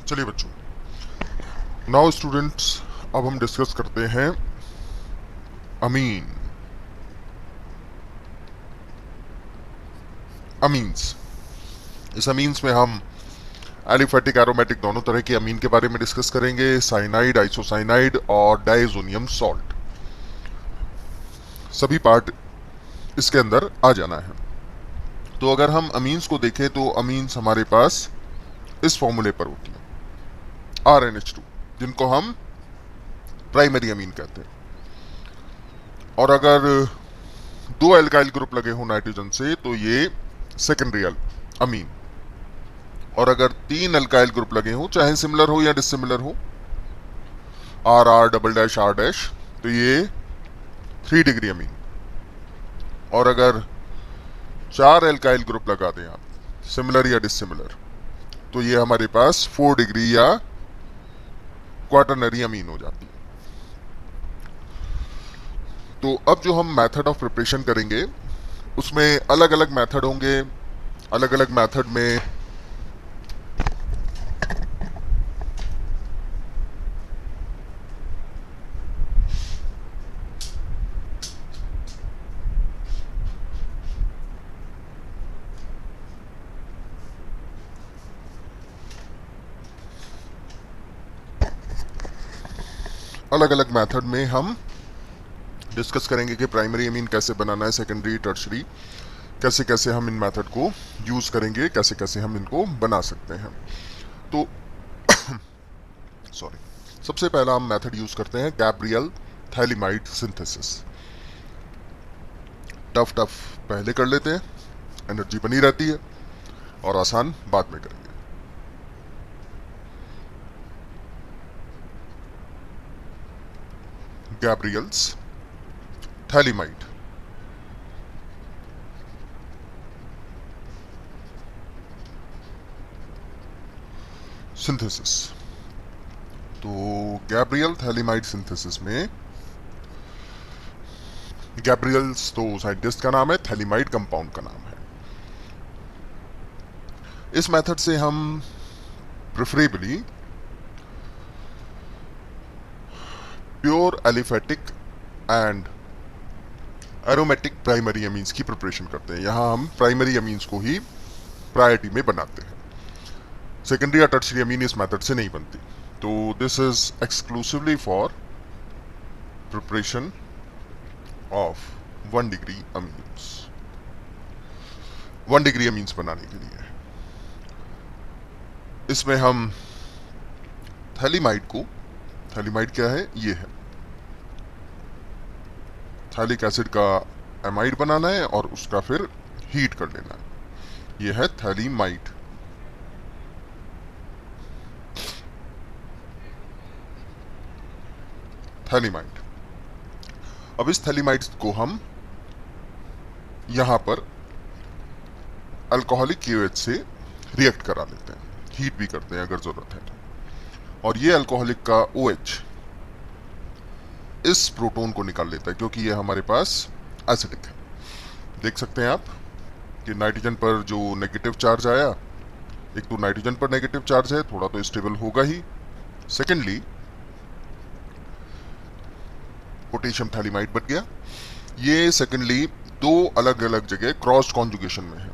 चलिए बच्चों, now students, अब हम डिस्कस करते हैं अमीन। अमीन्स। इस अमीन्स में हम एलिफेटिक एरोमेटिक दोनों तरह के अमीन के बारे में डिस्कस करेंगे, साइनाइड, आइसोसाइनाइड और डाइजोनियम सॉल्ट। सभी पार्ट इसके अंदर आ जाना है। तो अगर हम अमीन्स को देखें तो अमीन्स हमारे पास इस फॉर्मूले पर होती है, RnH2, जिनको हम प्राइमरी अमीन कहते हैं। और अगर दो एल्काइल ग्रुप लगे हो नाइट्रोजन से तो ये सेकेंडरी अमीन। और अगर तीन अल्काइल ग्रुप लगे हो, चाहे सिमिलर हो या डिसिमिलर हो, R R double dash R dash, तो ये 3 डिग्री अमीन। और अगर चार एल्काइल ग्रुप लगा दें आप, सिमिलर या डिसिमिलर, तो ये हमारे पास 4 डिग्री या क्वाटरनरी अमीन हो जाती है। तो अब जो हम मेथड ऑफ प्रिपरेशन करेंगे उसमें अलग अलग मेथड होंगे। अलग अलग मेथड में हम डिस्कस करेंगे कि प्राइमरी अमीन कैसे बनाना है, सेकेंडरी, टर्शरी, कैसे कैसे हम इन मेथड को यूज करेंगे, कैसे कैसे हम इनको बना सकते हैं। तो सॉरी, सबसे पहला हम मेथड यूज करते हैं गैब्रियल थैलिमाइड सिंथेसिस। टफ पहले कर लेते हैं, एनर्जी बनी रहती है, और आसान बाद में करेंगे। गैब्रियल्स थैलिमाइड सिंथेसिस। तो गैब्रियल थैलिमाइड सिंथेसिस में, गैब्रियल्स तो साइंटिस्ट का नाम है, थैलिमाइड कंपाउंड का नाम है। इस मेथड से हम preferably pure aliphatic and aromatic primary amines की प्रिपरेशन करते हैं। यहां हम प्राइमरी अमीन्स को ही प्रायोरिटी में बनाते हैं। सेकेंडरी या टर्शरी अमीन इस मेथड से नहीं बनती। तो this is exclusively for preparation of 1 degree amines, 1 degree amines बनाने के लिए। इसमें हम थैलिमाइड को, थैलिमाइड क्या है, ये है, थैलिक एसिड का एमाइड बनाना है और उसका फिर हीट कर लेना है। ये है थैलिमाइड। थैलिमाइड। अब इस थैलिमाइड को हम यहां पर अल्कोहलिक KOH से रिएक्ट करा लेते हैं, हीट भी करते हैं अगर जरूरत है तो। और ये अल्कोहलिक का OH इस प्रोटोन को निकाल लेता है, क्योंकि ये हमारे पास एसिडिक है। देख सकते हैं आप कि नाइट्रोजन पर जो नेगेटिव चार्ज आया, एक तो नाइट्रोजन पर नेगेटिव चार्ज है, थोड़ा तो स्टेबल होगा ही। सेकेंडली पोटेशियम थैलिमाइड बन गया। ये सेकेंडली दो अलग अलग जगह क्रॉस कॉन्जुगेशन में है।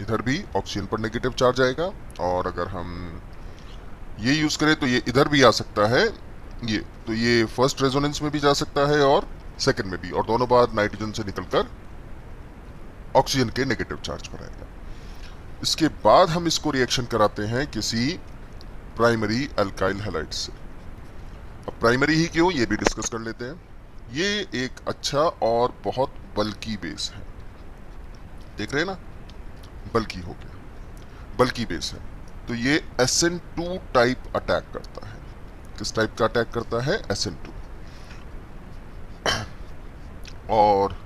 इधर भी ऑक्सीजन पर नेगेटिव चार्ज आएगा, और अगर हम ये यूज करें तो ये इधर भी आ सकता है। ये तो ये फर्स्ट रेजोनेंस में भी जा सकता है और सेकंड में भी, और दोनों बार नाइट्रोजन से निकलकर ऑक्सीजन के नेगेटिव चार्ज पर आएगा। इसके बाद हम इसको रिएक्शन कराते हैं किसी प्राइमरी अल्काइल हैलाइड से। अब प्राइमरी ही क्यों, ये भी डिस्कस कर लेते हैं। ये एक अच्छा और बहुत बल्की बेस है, देख रहे हैं ना, बल्की हो गया, बल्की बेस है। तो ये SN2 टाइप अटैक करता है। किस टाइप का अटैक करता है, SN2। और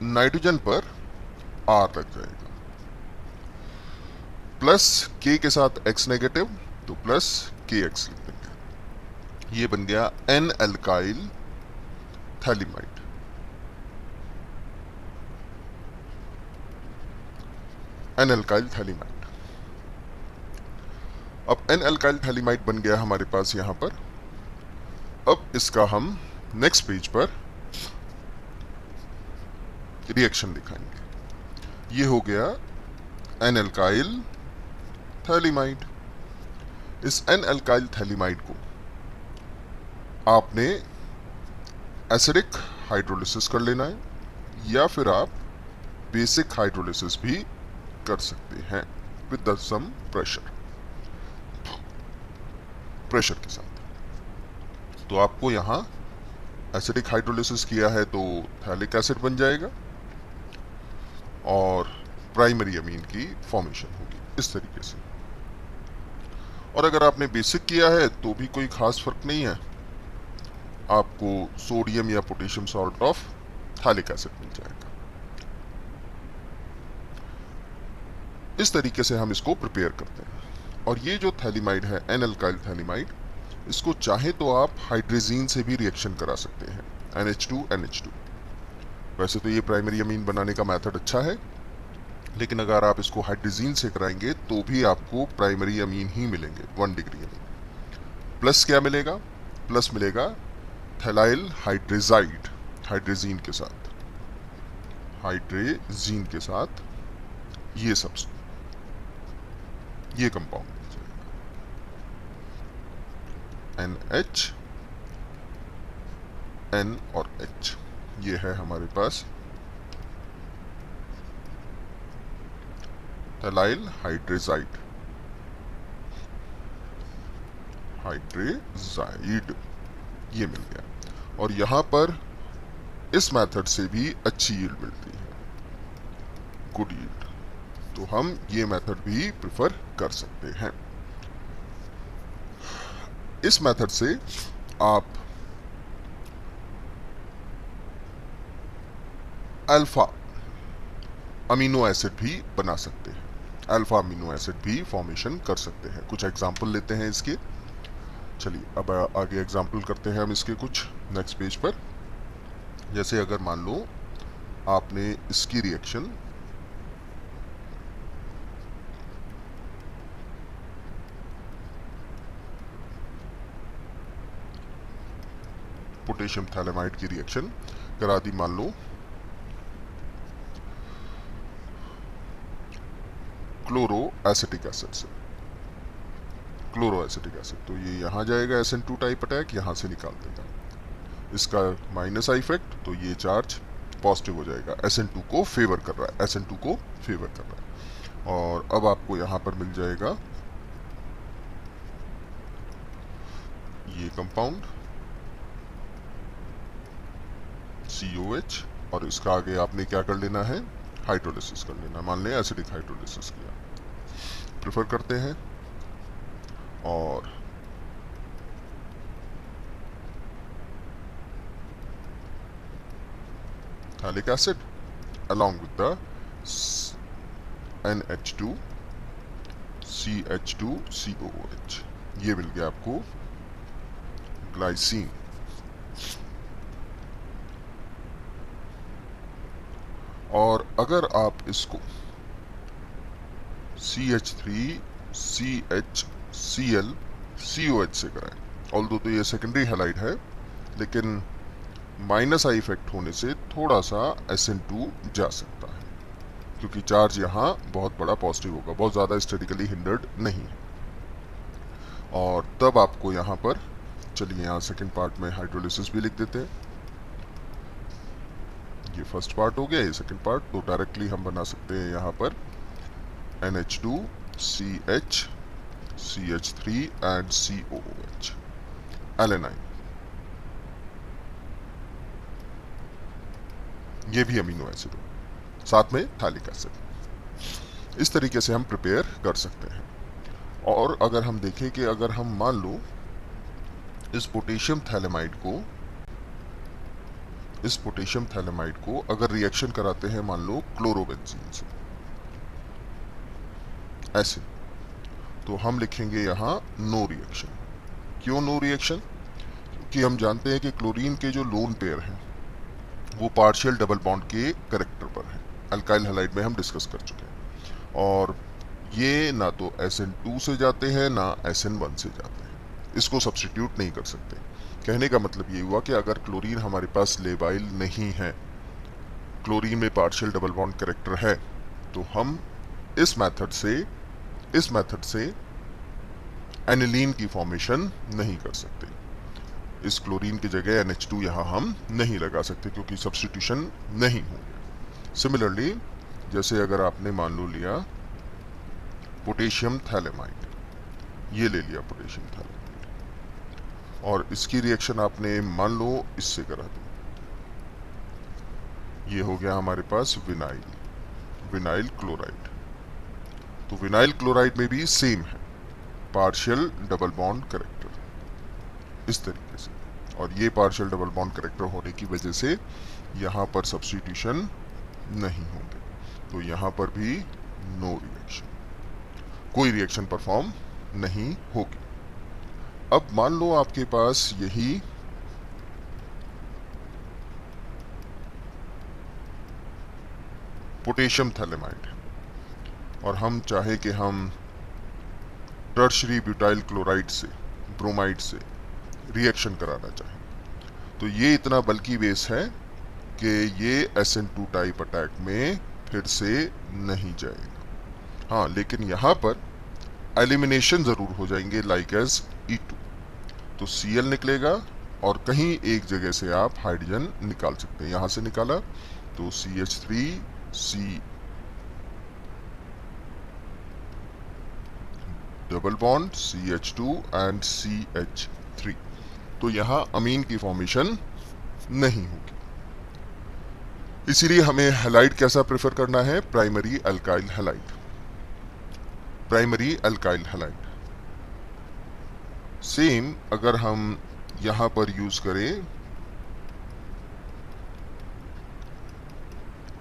नाइट्रोजन पर R लग जाएगा, प्लस K के साथ X नेगेटिव, तो प्लस KX लिख देंगे। ये बन गया N alkyl phthalimide. N alkyl phthalimide. अब एन अल्काइल थैलीमाइड बन गया हमारे पास यहाँ पर। अब इसका हम नेक्स्ट पेज पर रिएक्शन दिखाएंगे। ये हो गया एन अल्काइल थैलीमाइड। इस एन अल्काइल थैलीमाइड को आपने एसिडिक हाइड्रोलिसिस कर लेना है या फिर आप बेसिक हाइड्रोलिसिस भी कर सकते हैं विद सम प्रेशर के साथ। तो आपको यहां एसिडिक हाइड्रोलिसिस किया है तो थैलिक एसिड बन जाएगा और प्राइमरी अमीन की फॉर्मेशन होगी इस तरीके से। और अगर आपने बेसिक किया है तो भी कोई खास फर्क नहीं है, आपको सोडियम या potassium salt of phthalic acid मिल जाएगा। इस तरीके से हम इसको प्रिपेयर करते हैं। और ये जो थैलीमाइड है एन अल्काइल थैलीमाइड, इसको चाहे तो आप हाइड्रेजीन से भी रिएक्शन करा सकते हैं, NH2NH2। वैसे तो ये प्राइमरी अमीन बनाने का मेथड अच्छा है, लेकिन अगर आप इसको हाइड्रेजीन से कराएंगे तो भी आपको प्राइमरी अमीन ही मिलेंगे 1 डिग्री अमीन। प्लस क्या मिलेगा? प्लस मिलेगा थैलाइल हाइड्रेजाइड, हाइड्रेजीन के साथ, हाइड्रेजीन के साथ ये सब ये कंपाउंड मिल जाएगा NH N और H। ये है हमारे पास थैलाइल हाइड्रेजाइड, हाइड्रेजाइड ये मिल गया। और यहां पर इस मेथड से भी अच्छी यील्ड मिलती है, गुड यील्ड, तो हम ये मेथड भी प्रेफर कर सकते हैं। इस मेथड से आप अल्फा अमीनो एसिड भी बना सकते हैं, अल्फा अमीनो एसिड भी फॉर्मेशन कर सकते हैं। कुछ एग्जाम्पल लेते हैं इसके। चलिए अब आगे एग्जाम्पल करते हैं हम इसके कुछ नेक्स्ट पेज पर। जैसे अगर मान लो आपने इसकी रिएक्शन पोटेशियम थैलेमाइड की रिएक्शन करा दी, मान लो क्लोरो एसिटिक एसिड से, क्लोरो एसिटिक एसिड, तो ये यहां जाएगा SN2 टाइप अटैक, यहां से निकाल देगा। इसका माइनस आई इफेक्ट, तो ये चार्ज पॉजिटिव हो जाएगा, SN2 को फेवर कर रहा है, SN2 को फेवर कर रहा है। और अब आपको यहां पर मिल जाएगा ये कंपाउंड COH, और इसका आगे आपने क्या कर लेना है? हाइड्रोलिसिस कर लेना। मान लें एसिडिक हाइड्रोलिसिस किया, प्रेफर करते हैं। और phthalic acid along with the NH2 CH2 COOH, ये मिल गया आपको ग्लाइसिन। और अगर आप इसको CH3 CHCl COH से कराएं, ऑल्दो तो ये सेकेंडरी हैलाइड है, लेकिन माइनस आई इफेक्ट होने से थोड़ा सा SN2 जा सकता है, क्योंकि चार्ज यहाँ बहुत बड़ा पॉजिटिव होगा, बहुत ज़्यादा स्टैटिकली हिंडर्ड नहीं है। और तब आपको यहाँ पर, चलिए यहाँ सेकेंड पार्ट में हाइड्रोलिसिस भी लिख देते हैं। ये फर्स्ट पार्ट हो गया, ये सेकेंड पार्ट, तो डायरेक्टली हम बना सकते हैं यहाँ पर NH2 CH CH3 and COOH, alanine. ये भी अमीनो एसिड हो, साथ में थैलिक एसिड। इस तरीके से हम प्रिपेयर कर सकते हैं। और अगर हम देखें कि अगर हम मान लो इस पोटेशियम थैलेमाइड को अगर रिएक्शन कराते हैं मान लो क्लोरोबेंजीन से ऐसे, तो हम लिखेंगे यहाँ नो रिएक्शन। क्यों नो रिएक्शन? क्योंकि हम जानते हैं कि क्लोरीन के जो लोन पेयर हैं वो पार्शियल डबल बॉन्ड के करेक्टर पर है, अल्काइल हैलाइड में हम डिस्कस कर चुके हैं। और ये ना तो SN2 से जाते हैं ना SN1 से जाते हैं, इसको सब्स्टिट्यूट नहीं कर सकते। कहने का मतलब ये हुआ कि अगर क्लोरीन हमारे पास लेबाइल नहीं है, क्लोरीन में पार्शियल डबल बॉन्ड कैरेक्टर है, तो हम इस मेथड से एनिलीन की फॉर्मेशन नहीं कर सकते। इस क्लोरीन की जगह NH2 यहाँ हम नहीं लगा सकते क्योंकि सब्स्टिट्यूशन नहीं होंगे। सिमिलरली जैसे अगर आपने मान लो लिया पोटेशियम थैलेमाइड, ये ले लिया पोटेशियम थैलेमाइड, और इसकी रिएक्शन आपने मान लो इससे करा दी, ये हो गया हमारे पास विनाइल क्लोराइड। तो विनाइल क्लोराइड में भी सेम है, पार्शियल डबल बॉन्ड कैरेक्टर इस तरीके से, और ये पार्शियल डबल बॉन्ड कैरेक्टर होने की वजह से यहाँ पर सब्स्टिट्यूशन नहीं होंगे, तो यहाँ पर भी नो रिएक्शन, कोई रिएक्शन परफॉर्म नहीं होगी। अब मान लो आपके पास यही पोटेशियम थैलेमाइड है और हम चाहे कि हम टर्शरी ब्यूटाइल क्लोराइड से, ब्रोमाइड से रिएक्शन कराना चाहें, तो ये इतना बल्कि बेस है कि ये SN2 टाइप अटैक में फिर से नहीं जाएगा। हाँ, लेकिन यहाँ पर एलिमिनेशन जरूर हो जाएंगे लाइक एज E2, तो Cl निकलेगा और कहीं एक जगह से आप हाइड्रोजन निकाल सकते हैं। यहां से निकाला तो CH3 C double bond CH2 and CH3, तो यहां अमीन की फॉर्मेशन नहीं होगी। इसीलिए हमें हैलाइड कैसा प्रेफर करना है, primary alkyl halide. Primary alkyl halide same अगर हम यहां पर यूज करें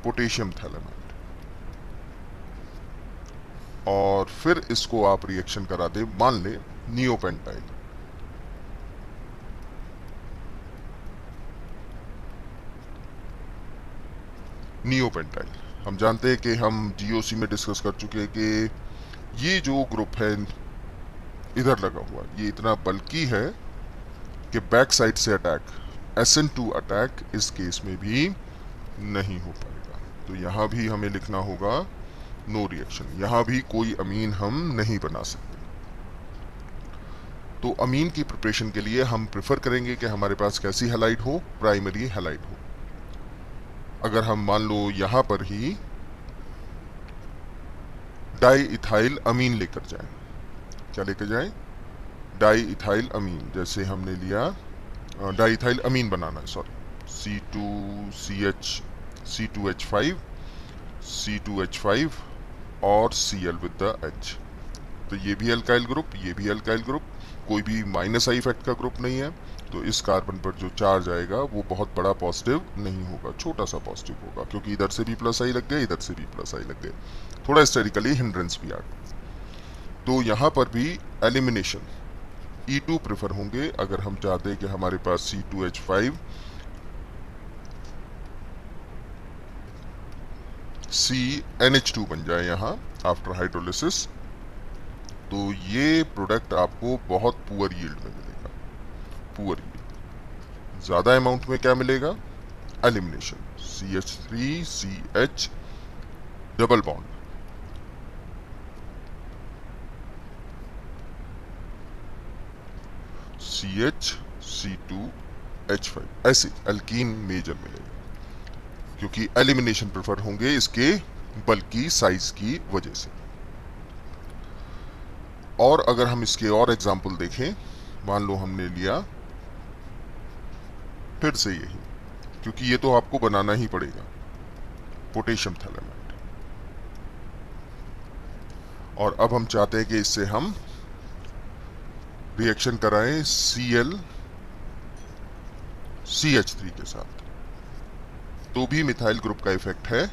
पोटेशियम थैलेमाइड और फिर इसको आप रिएक्शन करा दे, मान ले नियोपेंटाइल, नियोपेंटाइल हम जानते हैं कि हम GOC में डिस्कस कर चुके हैं कि ये जो ग्रुप है इधर लगा हुआ, ये इतना बल्कि है कि बैक साइड से अटैक, SN2 अटैक इस केस में भी नहीं हो पाएगा। तो यहां भी हमें लिखना होगा नो रिएक्शन, यहां भी कोई अमीन हम नहीं बना सकते। तो अमीन की प्रिपरेशन के लिए हम प्रेफर करेंगे कि हमारे पास कैसी हैलाइड हो, प्राइमरी हैलाइड हो। अगर हम मान लो यहां पर ही डाई इथाइल अमीन लेकर जाएं, क्या लेकर जाएं, डाई इथाइल अमीन, जैसे हमने लिया डाई इथाइल अमीन बनाना है, सॉरी, C2H5 C2H5 और Cl विद द H, तो ये भी अल्काइल ग्रुप, ये भी अल्काइल ग्रुप, कोई भी माइनस आई इफेक्ट का ग्रुप नहीं है, तो इस कार्बन पर जो चार्ज आएगा वो बहुत बड़ा पॉजिटिव नहीं होगा, छोटा सा पॉजिटिव होगा, क्योंकि इधर से भी प्लस आई लग गए, इधर से भी प्लस आई लग गए, थोड़ा हिस्टेरिकली हिंड्रेंस भी आ गया। तो यहां पर भी एलिमिनेशन E2 प्रेफर होंगे अगर हम चाहते हैं कि हमारे पास C2H5 CnH2 बन जाए यहां आफ्टर हाइड्रोलिसिस, तो ये प्रोडक्ट आपको बहुत पुअर यील्ड में मिलेगा। पुअर यील्ड ज्यादा अमाउंट में क्या मिलेगा, elimination, CH3CH double bond, CH2H5, ऐसे अल्कीन मेजर मिलेगा, क्योंकि एलिमिनेशन प्रेफर होंगे इसके बल्कि साइज की वजह से। और अगर हम इसके और एग्जाम्पल देखें, मान लो हमने लिया फिर से यही, क्योंकि ये तो आपको बनाना ही पड़ेगा, पोटेशियम थैलेमाइड, और अब हम चाहते हैं कि इससे हम रिएक्शन कराएं Cl CH3 के साथ, तो भी मिथाइल ग्रुप का इफेक्ट है,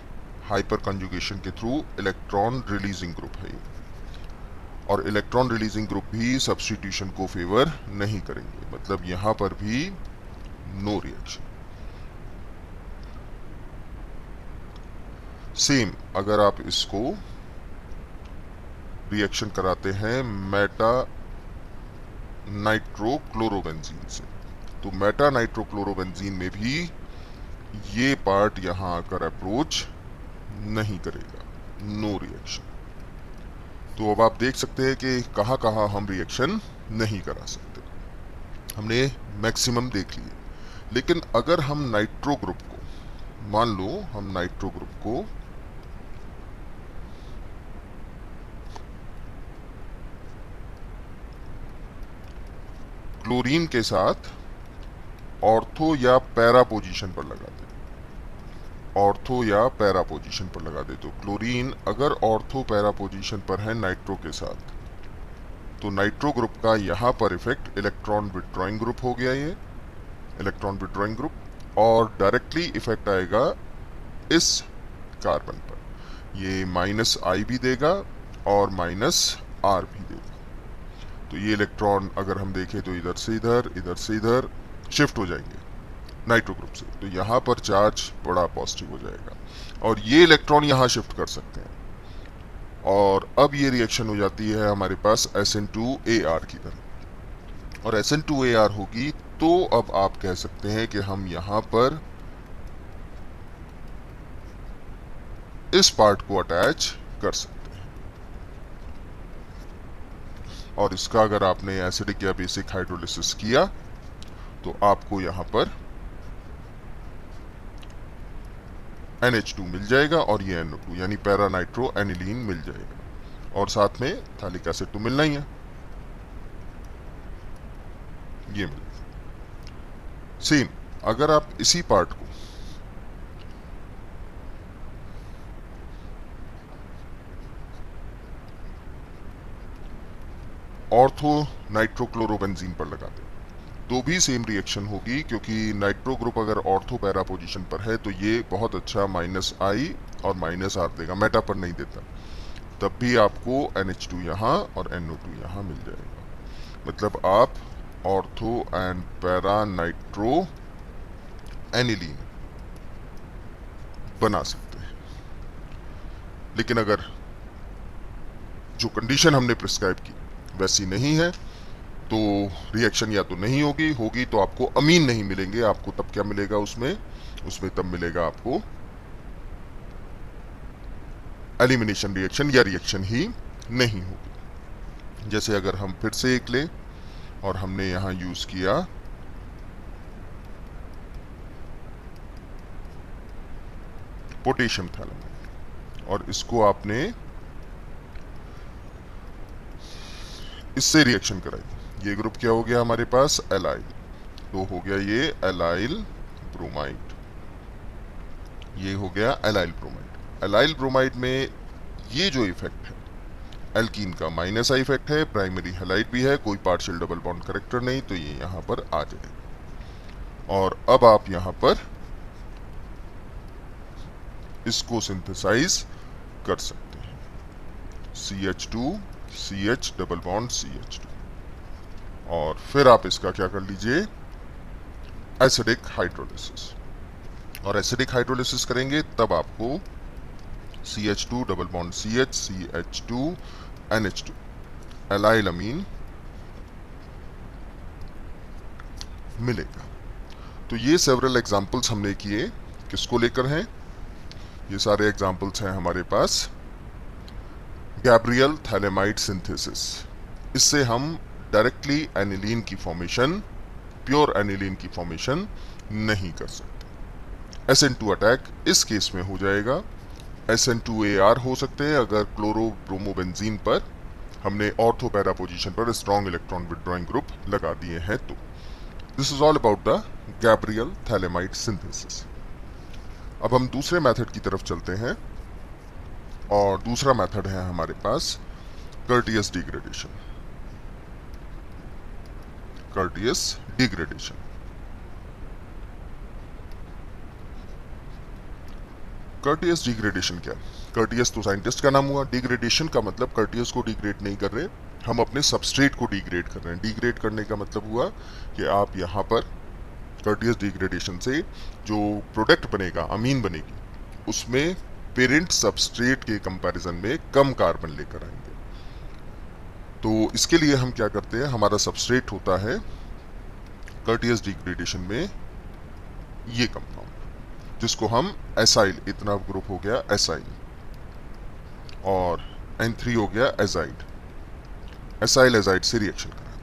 हाइपर कंजुगेशन के थ्रू इलेक्ट्रॉन रिलीजिंग ग्रुप है ये, और इलेक्ट्रॉन रिलीजिंग ग्रुप भी सब्स्टिट्यूशन को फेवर नहीं करेंगे, मतलब यहां पर भी नो रिएक्शन। सेम अगर आप इसको रिएक्शन कराते हैं मेटा नाइट्रोक्लोरोबेंजीन से। तो मेटा नाइट्रोक्लोरोबेंजीन में भी ये पार्ट यहां आकर अप्रोच नहीं करेगा, नो रिएक्शन। तो अब आप देख सकते हैं कि कहां कहां हम रिएक्शन नहीं करा सकते। हमने मैक्सिमम देख लिए। लेकिन अगर हम नाइट्रो ग्रुप को, मान लो हम नाइट्रो ग्रुप को क्लोरीन के साथ ऑर्थो या पैरा पोजीशन पर लगा दे, ऑर्थो या पैरा पोजीशन पर लगा दे, तो क्लोरीन अगर ऑर्थो पैरा पोजीशन पर है नाइट्रो के साथ, तो नाइट्रो ग्रुप का यहां पर इफेक्ट इलेक्ट्रॉन विड्रॉइंग ग्रुप हो गया, ये इलेक्ट्रॉन विड्रॉइंग ग्रुप, और डायरेक्टली इफेक्ट आएगा इस कार्बन पर। ये -I भी देगा और -R भी देगा। तो ये इलेक्ट्रॉन अगर हम देखें तो इधर से इधर शिफ्ट हो जाएंगे नाइट्रो ग्रुप से, तो यहां पर चार्ज बड़ा पॉजिटिव हो जाएगा और ये इलेक्ट्रॉन यहां शिफ्ट कर सकते हैं। और अब ये रिएक्शन हो जाती है हमारे पास SN2AR की तरह, और SN2AR होगी तो अब आप कह सकते हैं कि हम यहां पर इस पार्ट को अटैच कर सकते हैं। और इसका अगर आपने एसिडिक या बेसिक हाइड्रोलिसिस किया तो आपको यहां पर NH2 मिल जाएगा और ये NO2 यानी पैरा नाइट्रो एनिलीन मिल जाएगा, और साथ में थैलिक एसिड तो मिलना ही है, ये मिल। सेम अगर आप इसी पार्ट को ऑर्थो नाइट्रोक्लोरोबेंजीन पर लगा दें तो भी सेम रिएक्शन होगी, क्योंकि नाइट्रो ग्रुप अगर ऑर्थो पैरा पोजीशन पर है तो ये बहुत अच्छा -I और -R देगा, मेटा पर नहीं देता। तब भी आपको NH2 यहाँ और NO2 यहाँ मिल जाएगा। मतलब आप ortho and para nitro aniline बना सकते हैं। लेकिन अगर जो कंडीशन हमने प्रिस्क्राइब की वैसी नहीं है तो रिएक्शन या तो नहीं होगी तो आपको अमीन नहीं मिलेंगे। आपको तब क्या मिलेगा उसमें तब मिलेगा आपको एलिमिनेशन रिएक्शन, या रिएक्शन ही नहीं होगी। जैसे अगर हम फिर से एक लें और हमने यहां यूज किया पोटेशियम थैलेमाइड और इसको आपने इससे रिएक्शन कराई, ये ग्रुप क्या हो गया हमारे पास एलाइल, तो हो गया ये एलाइल ब्रोमाइड, ये हो गया एलाइल ब्रोमाइड। एलाइल ब्रोमाइड में ये जो इफेक्ट है एल्कीन का -I इफेक्ट है, प्राइमरी हैलाइड भी है, कोई पार्शियल डबल बॉन्ड करेक्टर नहीं, तो ये यहां पर आ जाएगा। और अब आप यहां पर इसको सिंथेसाइज कर सकते हैं, CH2 CH double bond CH2, और फिर आप इसका क्या कर लीजिए एसिडिक हाइड्रोलिसिस। और एसिडिक हाइड्रोलिसिस करेंगे तब आपको CH2 double bond CH CH2 NH2 allyl amine मिलेगा। तो ये सेवरल एग्जांपल्स हमने किए, किसको लेकर हैं? ये सारे एग्जांपल्स हैं हमारे पास गैब्रियल थैलेमाइड सिंथेसिस। इससे हम डायरेक्टली एनिलीन की फॉर्मेशन, प्योर एनिलीन की फॉर्मेशन नहीं कर सकते। SN2 अटैक इस केस में हो जाएगा। SN2AR हो सकते हैं अगर क्लोरोब्रोमोबेंजीन पर हमने ऑर्थो पैरा पोजीशन पर स्ट्रॉन्ग इलेक्ट्रॉन विड्रॉइंग ग्रुप लगा दिए हैं। तो this is all about the Gabriel phthalimide synthesis. अब हम दूसरे मेथड की तरफ चलते हैं, और दूसरा मेथड है हमारे पास Curtius degradation. Curtius degradation Curtius degradation क्या? कर्टियस तो साइंटिस्ट का नाम हुआ, डिग्रेडेशन का मतलब कर्टियस को डिग्रेड नहीं कर रहे, हम अपने सबस्ट्रेट को डिग्रेड कर रहे हैं। डिग्रेड करने का मतलब हुआ कि आप यहाँ पर कर्टियस डिग्रेडेशन से जो प्रोडक्ट बनेगा, अमीन बनेगी, उसमें पेरेंट सबस्ट्रेट के कंपैरिजन में कम कार्बन लेकर आएंगे। तो इसके लिए हम क्या करते हैं, हमारा सबस्ट्रेट होता है कर्टियस डिग्रेडेशन में ये कंपाउंड, जिसको हम एसाइल, इतना ग्रुप हो गया एसाइल, और N3 हो गया एजाइड। एसाइल एजाइड से रिएक्शन कराते हैं।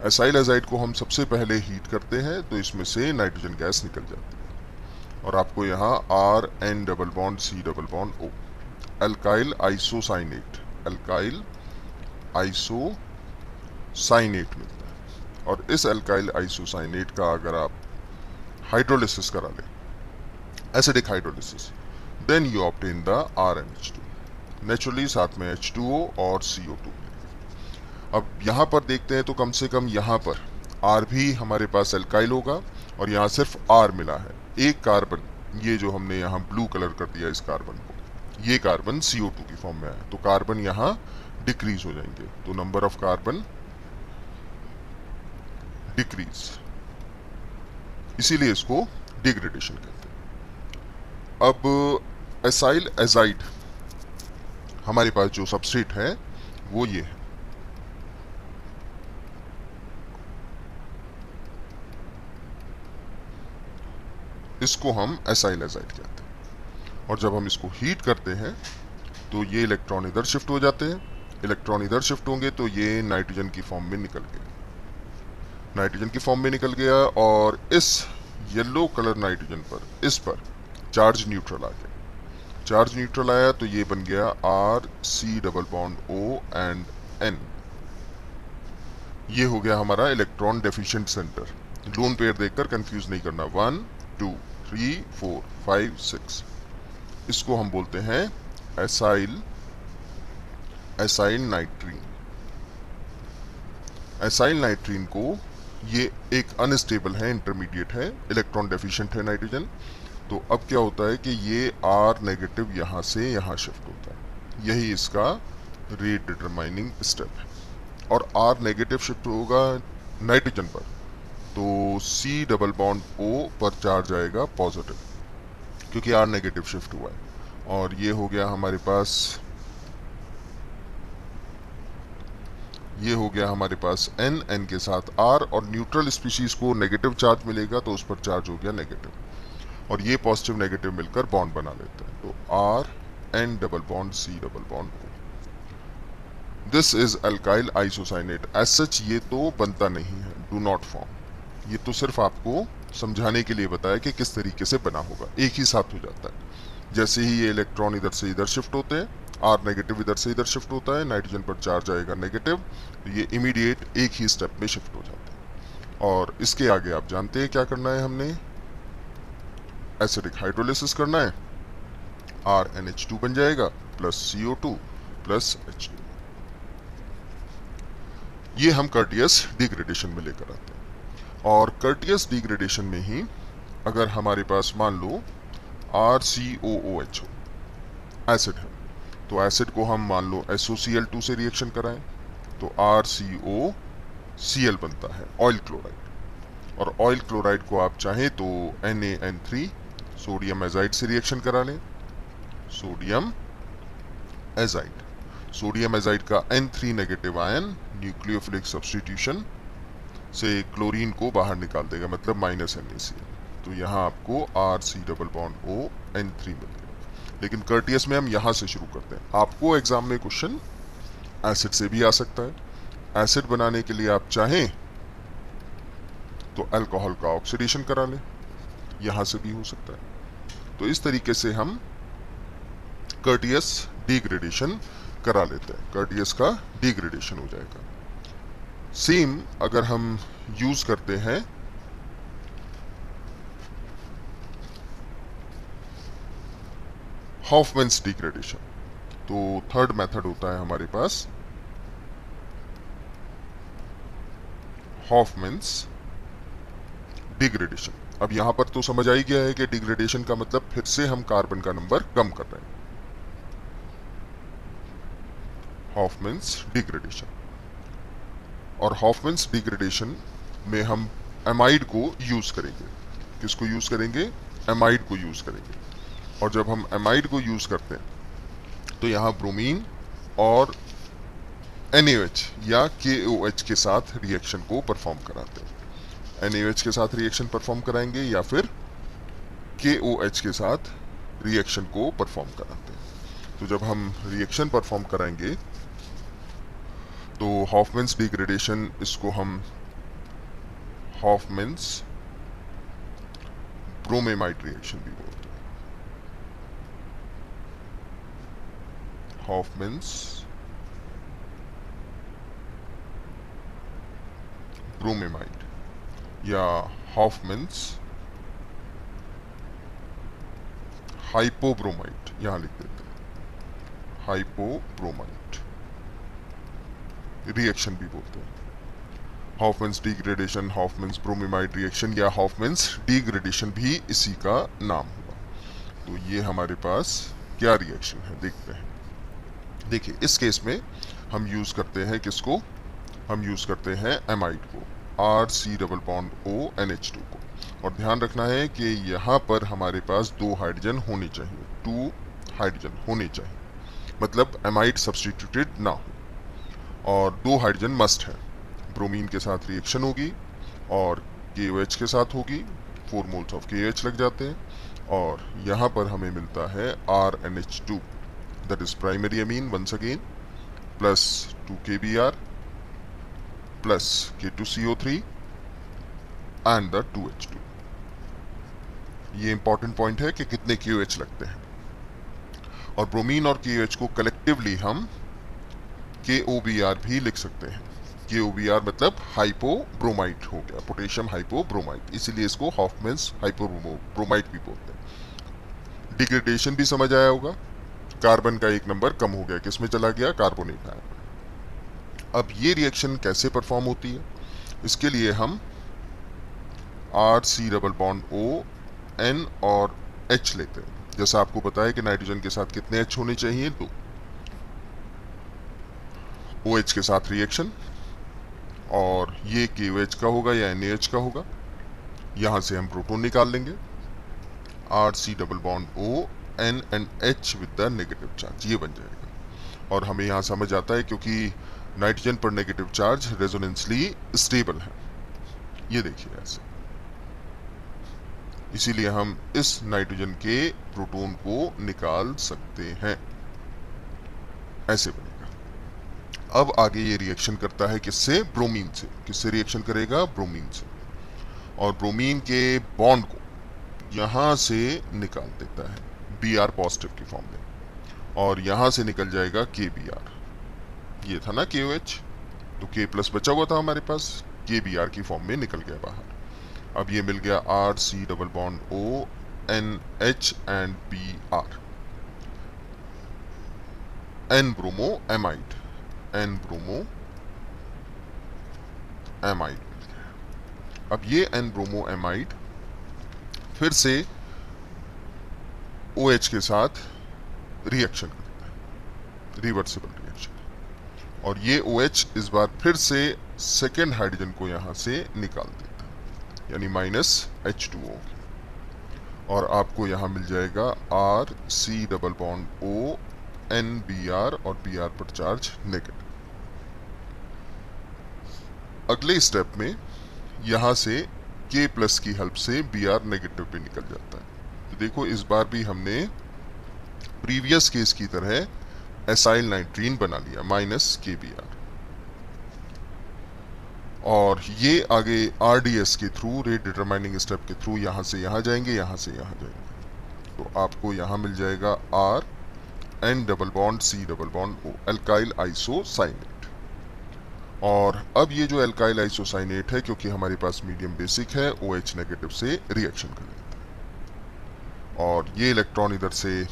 एसाइल एजाइड को हम सबसे पहले हीट करते हैं तो इसमें से नाइट्रोजन गैस निकल जाती है, और आपको यहाँ RN double bond C double bond O, alkyl isocyanate, alkyl isocyanate मिलता है। और इस अल्काइल आइसोसाइनेट का अगर आप हाइड्रोलिसिस करा लें, acidic hydrolysis, then you obtain the RNH2, naturally साथ में H2O और CO2। अब यहाँ पर देखते हैं तो कम से कम यहाँ पर R भी हमारे पास अल्काइल होगा, और यहाँ सिर्फ R मिला है, एक कार्बन, ये जो हमने यहाँ ब्लू कलर कर दिया इस कार्बन को, ये कार्बन CO2 की फॉर्म में है, तो कार्बन यहाँ डिक्रीज हो जाएंगे, तो नंबर ऑफ कार्बन डिक्रीज, इसीलिए इसको डिग्रेडेशन कहते हैं। अब एसाइल एजाइड हमारे पास जो सबस्ट्रेट है वो ये है, इसको हम एसाइल एजाइड कहते हैं। और जब हम इसको हीट करते हैं तो ये इलेक्ट्रॉन इधर शिफ्ट हो जाते हैं, इलेक्ट्रॉन इधर शिफ्ट होंगे तो ये नाइट्रोजन की फॉर्म में निकल गया, नाइट्रोजन की फॉर्म में निकल गया, और इस येलो कलर नाइट्रोजन पर, इस पर चार्ज न्यूट्रल आ गया, चार्ज न्यूट्रल आया तो ये बन गया RC double bond O and N, ये हो गया हमारा electron deficient centre. Lone pair देखकर कंफ्यूज नहीं करना, 1 2 3 4 5 6, इसको हम बोलते हैं एसाइल नाइट्रीन। एसाइल नाइट्रीन को, ये एक अनस्टेबल है, इंटरमीडिएट है, इलेक्ट्रॉन डेफिशिएंट है नाइट्रोजन, तो अब क्या होता है कि ये R नेगेटिव यहाँ से यहाँ शिफ्ट होता है, यही इसका रेट डिटरमाइनिंग स्टेप है। और R नेगेटिव शिफ्ट होगा नाइट्रोजन पर तो C डबल बॉन्ड O पर चार्ज आएगा पॉजिटिव, क्योंकि R नेगेटिव शिफ्ट हुआ है, और ये हो गया हमारे पास, ये हो गया हमारे पास N के साथ R, और न्यूट्रल स्पीशीज को नेगेटिव चार्ज मिलेगा तो उस पर चार्ज हो गया नेगेटिव, और ये पॉजिटिव नेगेटिव मिलकर बॉन्ड बना लेते हैं, तो RN double bond C double bond O। This is alkyl isocyanate. As such ये तो बनता नहीं है, डू नॉट फॉर्म, ये तो सिर्फ आपको समझाने के लिए बताया कि किस तरीके से बना होगा, एक ही साथ हो जाता है। जैसे ही ये इलेक्ट्रॉन इधर से इधर शिफ्ट होते हैं, R नेगेटिव इधर से इधर शिफ्ट होता है, नाइट्रोजन पर चार्ज आएगा नेगेटिव, तो ये इमीडिएट एक ही स्टेप में शिफ्ट हो जाता है। और इसके आगे आप जानते हैं क्या करना है, हमने एसिडिक हाइड्रोलिसिस करना है, RNH2 बन जाएगा प्लस CO2 प्लस H2, ये हम कर्टियस डिग्रेडेशन में लेकर आते हैं। और कर्टियस डिग्रेडेशन में ही अगर हमारे पास मान लो RCOOH एसिड है, तो एसिड को हम मान लो SOCl2 से रिएक्शन कराएं तो RCOCl बनता है, ऑयल क्लोराइड। और ऑयल क्लोराइड को आप चाहें तो NaN3 सोडियम एजाइड से रिएक्शन करा लें, सोडियम एजाइड, सोडियम एजाइड का N3 negative ion nucleophilic substitution से क्लोरीन को बाहर निकाल देगा, मतलब -NaCl, तो यहाँ आपको RC double bond O N3 मिल गया। लेकिन कर्टियस में हम यहाँ से शुरू करते हैं। आपको एग्जाम में क्वेश्चन एसिड से भी आ सकता है। एसिड बनाने के लिए आप चाहें तो अल्कोहल का ऑक्सीडेशन करा लें, यहाँ से भी हो सकता है। तो इस तरीके से हम कर्टियस डिग्रेडेशन करा लेते हैं, कर्टियस का डिग्रेडेशन हो जाएगा। सेम अगर हम यूज करते हैं हॉफमैन्स डिग्रेडेशन, तो थर्ड मेथड होता है हमारे पास हॉफमैन्स डिग्रेडेशन। अब यहां पर तो समझ आ ही गया है कि डिग्रेडेशन का मतलब फिर से हम कार्बन का नंबर कम कर रहे हैं, हॉफमैन्स डिग्रेडेशन। और हॉफमैन्स डिग्रेडेशन में हम एमाइड को यूज करेंगे। किसको यूज करेंगे? एमाइड को यूज करेंगे। और जब हम एमाइड को यूज करते हैं तो यहाँ ब्रोमीन और NaOH या KOH के साथ रिएक्शन को परफॉर्म कराते हैं। NaOH के साथ रिएक्शन परफॉर्म कराएंगे या फिर KOH के साथ रिएक्शन को परफॉर्म कराते हैं। तो जब हम रिएक्शन परफॉर्म कराएंगे तो हॉफमैन्स डिग्रेडेशन, इसको हम हॉफमैन्स ब्रोमेमाइड रिएक्शन भी बोलते हैं। हॉफमैन्स ब्रोमेमाइड या हॉफमैन्स हाइपोब्रोमाइड, यहां लिख देते हैं, हाइपोब्रोमाइड रिएक्शन भी बोलते हैं। हॉफमैन्स डिग्रेडेशन, हॉफमैन्स ब्रोमेमाइड रिएक्शन या हॉफमैन्स डिग्रेडेशन भी इसी का नाम हुआ। तो ये हमारे पास क्या रिएक्शन है देखते हैं। देखिए इस केस में हम यूज करते हैं किसको, हम यूज करते हैं एमाइड को, RC+O NH2 को। और ध्यान रखना है कि यहाँ पर हमारे पास 2 हाइड्रोजन होने चाहिए, 2 हाइड्रोजन होने चाहिए, मतलब एमाइड सब्स्टिट्यूटेड ना हो और 2 हाइड्रोजन मस्ट है। ब्रोमीन के साथ रिएक्शन होगी और KOH के साथ होगी, 4 मोल्स ऑफ KOH लग जाते हैं और यहाँ पर हमें मिलता है RNH2, that is primary amine once again, plus 2 KBr plus K2CO3 and the 2H2। ये इंपॉर्टेंट पॉइंट है कि कितने KOH लगते हैं। और ब्रोमीन और KOH को कलेक्टिवली हम KOBr भी लिख सकते हैं। KOBr मतलब हाइपोब्रोमाइड हो गया, पोटेशियम हाइपोब्रोमाइड, इसीलिए इसको हॉफमैन्स हाइपोब्रोमाइड भी बोलते हैं। डिग्रेडेशन भी समझ आया होगा, कार्बन का 1 नंबर कम हो गया, किसमें चला गया, कार्बोनेट आया। अब ये रिएक्शन कैसे परफॉर्म होती है, इसके लिए हम RC+O N और H लेते हैं। जैसा आपको बताया कि नाइट्रोजन के साथ कितने H होने चाहिए, 2। OH के साथ रिएक्शन और ये KOH का होगा या NaH का होगा, यहां से हम प्रोटॉन निकाल लेंगे, RC+O N and H with the negative charge, ये बन जाएगा। और हमें यहां समझ आता है क्योंकि नाइट्रोजन पर नेगेटिव चार्ज रेजोनेंसली स्टेबल है, ये देखिए ऐसे, इसीलिए हम इस नाइट्रोजन के प्रोटॉन को निकाल सकते हैं, ऐसे बनेगा। अब आगे ये रिएक्शन करता है किससे, ब्रोमीन से। किससे रिएक्शन करेगा, ब्रोमीन से, और ब्रोमीन के बॉन्ड को यहां से निकाल देता है Br पॉजिटिव की फॉर्म में, और यहां से निकल जाएगा KBr। ये था ना KOH, तो K प्लस बचा हुआ था हमारे पास, KBr की फॉर्म में निकल गया बाहर। अब ये मिल गया RC+O NH and Br, N bromo amide, N bromo amide मिल गया। अब ये N ब्रोमो एमाइड फिर से OH के साथ रिएक्शन करता है, रिवर्सिबल रिएक्शन, और ये OH इस बार फिर से सेकेंड हाइड्रोजन को यहां से निकाल देता है, यानी -H2O, और आपको यहां मिल जाएगा RC+O NBr और Br पर चार्ज नेगेटिव। अगले स्टेप में यहां से K प्लस की हेल्प से Br नेगेटिव भी निकल जाता है। तो देखो इस बार भी हमने प्रीवियस केस की तरह एसाइल नाइट्रीन बना लिया, -KBr, और ये आगे RDS के थ्रू, रेट डिटरमाइनिंग स्टेप के थ्रू, यहां से यहां जाएंगे, यहां से यहां जाएंगे। तो आपको यहां मिल जाएगा R N+C+O, एल्काइल आइसोसाइनेट। और अब ये जो एल्काइल आइसोसाइनेट है, क्योंकि हमारे पास मीडियम बेसिक है, OH नेगेटिव से रिएक्शन कर लेता है, और ये इलेक्ट्रॉन इधर से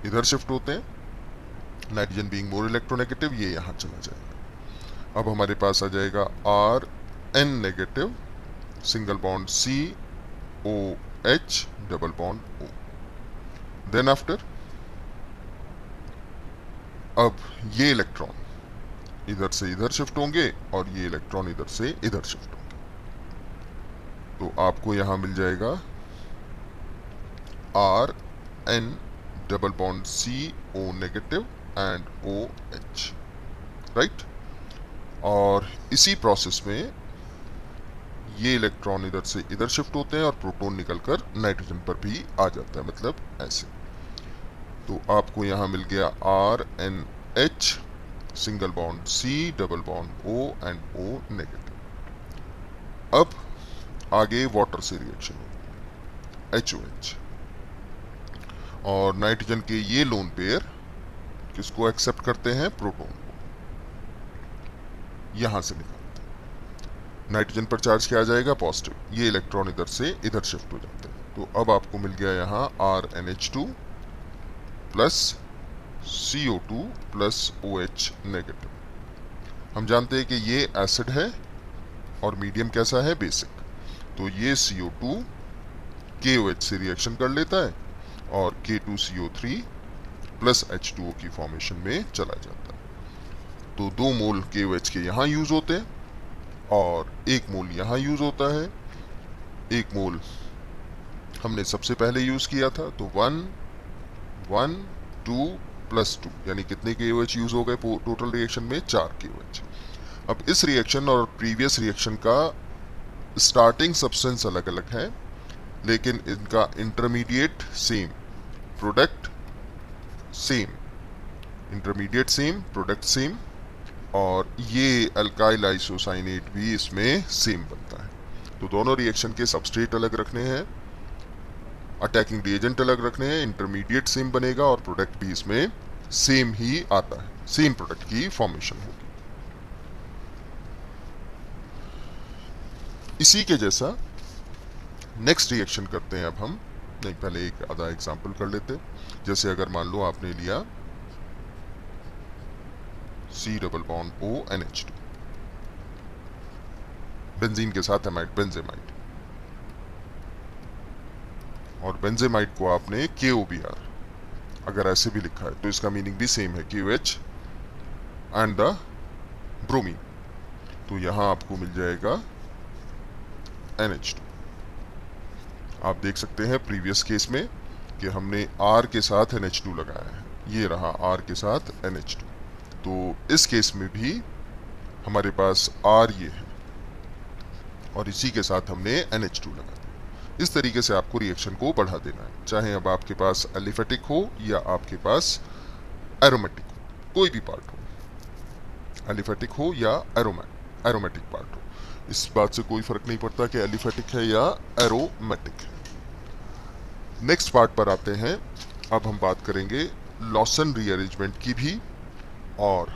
इधर शिफ्ट होते हैं, नाइट्रोजन बीइंग मोर इलेक्ट्रोनेगेटिव, ये यहां चला जाएगा। अब हमारे पास आ जाएगा RN नेगेटिव, single bond COH, double bond O। Then after अब ये इलेक्ट्रॉन इधर से इधर शिफ्ट होंगे और ये इलेक्ट्रॉन इधर से इधर शिफ्ट होंगे, तो आपको यहां मिल जाएगा RN double bond CO negative and OH, right. और इसी प्रोसेस में ये इलेक्ट्रॉन इधर से इधर शिफ्ट होते हैं और प्रोटॉन निकलकर नाइट्रोजन पर भी आ जाता है, मतलब ऐसे। तो आपको यहाँ मिल गया RNH single bond C double bond O and O negative. अब आगे वाटर से रिएक्शन होगी HOH, और नाइट्रोजन के ये लोन पेयर किसको एक्सेप्ट करते हैं? प्रोटॉन को। यहां से निकालते हैं, नाइट्रोजन पर चार्ज क्या आ जाएगा? पॉजिटिव। ये इलेक्ट्रॉन इधर से इधर शिफ्ट हो जाते हैं। तो अब आपको मिल गया यहाँ RNH2 plus CO2 plus OH negative. हम जानते हैं कि ये एसिड है और मीडियम कैसा है? बेसिक। तो ये CO2 KOH से रिएक्शन कर लेता है और K2CO3 प्लस H2O की फॉर्मेशन में चला जाता है। तो 2 मोल KOH के यहाँ यूज होते हैं और 1 मोल यहाँ यूज होता है। 1 मोल हमने सबसे पहले यूज किया था, तो 1 1 2 प्लस 2, यानी कितने KOH यूज हो गए टोटल रिएक्शन में? 4 KOH। अब इस रिएक्शन और प्रीवियस रिएक्शन का स्टार्टिंग सब्सटेंस अलग अलग है, लेकिन इनका intermediate same, product same, intermediate same, product same, और ये अल्काइल आइसोसाइनेट भी इसमें सेम बनता है। तो दोनों रिएक्शन के सबस्ट्रेट अलग रखने हैं, अटैकिंग रिएजेंट अलग रखने हैं, इंटरमीडिएट सेम बनेगा और प्रोडक्ट भी इसमें सेम ही आता है, सेम प्रोडक्ट की फॉर्मेशन होगी। इसी के जैसा नेक्स्ट रिएक्शन करते हैं अब हम। नहीं, पहले एक आधा एग्जांपल कर लेते। जैसे अगर मान लो आपने लिया C double bond O NH2 benzene के साथ एमाइड, बेंजेमाइड, और बेंजेमाइड को आपने KOBr अगर ऐसे भी लिखा है तो इसका मीनिंग भी सेम है, KOH एंड द ब्रोमीन। तो यहां आपको मिल जाएगा NH2। आप देख सकते हैं प्रीवियस केस में कि हमने R के साथ NH2 लगाया है, ये रहा R के साथ NH2। तो इस केस में भी हमारे पास R ये है और इसी के साथ हमने NH2 लगा दिया। इस तरीके से आपको रिएक्शन को बढ़ा देना है, चाहे अब आपके पास एलिफेटिक हो या आपके पास एरोमेटिक हो, कोई भी पार्ट हो, एलिफेटिक हो या एरोमेटिक पार्ट हो, इस बात से कोई फर्क नहीं पड़ता कि एलिफेटिक है या एरोमेटिक है। नेक्स्ट पार्ट पर आते हैं। अब हम बात करेंगे लॉसन रीअरेंजमेंट की भी और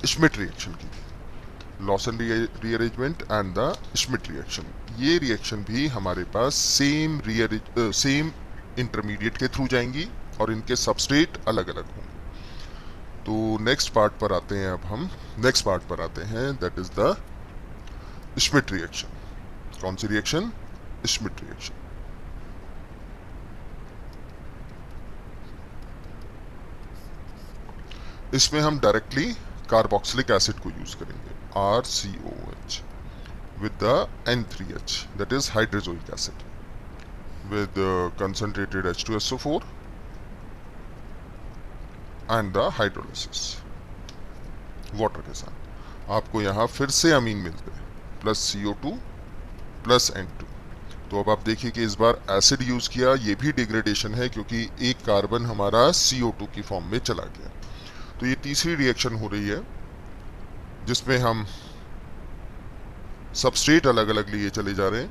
श्मिट रिएक्शन की भी। Lawson rearrangement and the Schmidt reaction, ये रिएक्शन भी हमारे पास सेम इंटरमीडिएट के थ्रू जाएंगी और इनके सबस्ट्रेट अलग अलग होंगे। तो नेक्स्ट पार्ट पर आते हैं अब हम, नेक्स्ट पार्ट पर आते हैं, that is the Schmidt reaction. कौन सी रिएक्शन? Schmidt reaction. इसमें हम डायरेक्टली कार्बोक्सिलिक एसिड को यूज करेंगे, RCOH with the N3H, that is hydrozoic acid, with concentrated H2SO4 and the hydrolysis water के साथ। आपको यहाँ फिर से अमीन मिलते हैं, प्लस CO2 प्लस N2। तो अब आप देखिए कि इस बार एसिड यूज किया, ये भी डिग्रेडेशन है क्योंकि एक कार्बन हमारा CO2 की फॉर्म में चला गया। तो ये तीसरी रिएक्शन हो रही है जिसमें हम सबस्ट्रेट अलग अलग लिए चले जा रहे हैं,